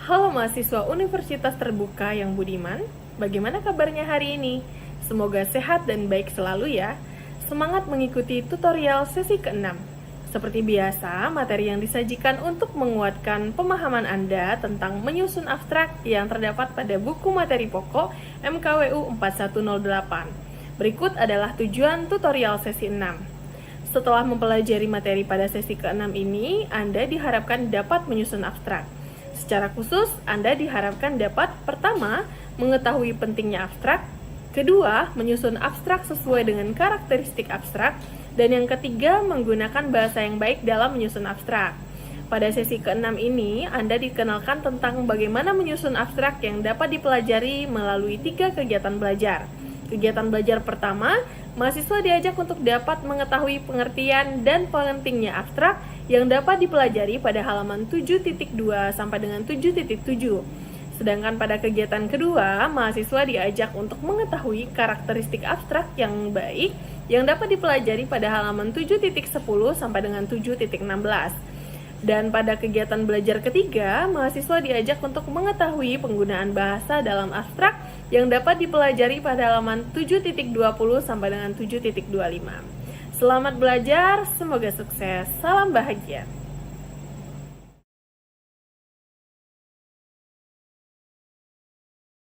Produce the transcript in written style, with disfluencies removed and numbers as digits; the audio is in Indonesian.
Halo mahasiswa Universitas Terbuka yang budiman, bagaimana kabarnya hari ini? Semoga sehat dan baik selalu ya. Semangat mengikuti tutorial sesi ke-6. Seperti biasa, materi yang disajikan untuk menguatkan pemahaman Anda tentang menyusun abstrak yang terdapat pada buku materi pokok MKWU 4108. Berikut adalah tujuan tutorial sesi 6. Setelah mempelajari materi pada sesi ke-6 ini, Anda diharapkan dapat menyusun abstrak. Secara khusus, Anda diharapkan dapat pertama, mengetahui pentingnya abstrak, kedua, menyusun abstrak sesuai dengan karakteristik abstrak, dan yang ketiga, menggunakan bahasa yang baik dalam menyusun abstrak. Pada sesi ke-6 ini, Anda dikenalkan tentang bagaimana menyusun abstrak yang dapat dipelajari melalui 3 kegiatan belajar. Kegiatan belajar pertama, mahasiswa diajak untuk dapat mengetahui pengertian dan pentingnya abstrak yang dapat dipelajari pada halaman 7.2 sampai dengan 7.7. Sedangkan pada kegiatan kedua, mahasiswa diajak untuk mengetahui karakteristik abstrak yang baik yang dapat dipelajari pada halaman 7.10 sampai dengan 7.16. Dan pada kegiatan belajar ketiga, mahasiswa diajak untuk mengetahui penggunaan bahasa dalam abstrak yang dapat dipelajari pada halaman 7.20 sampai dengan 7.25. Selamat belajar, semoga sukses. Salam bahagia.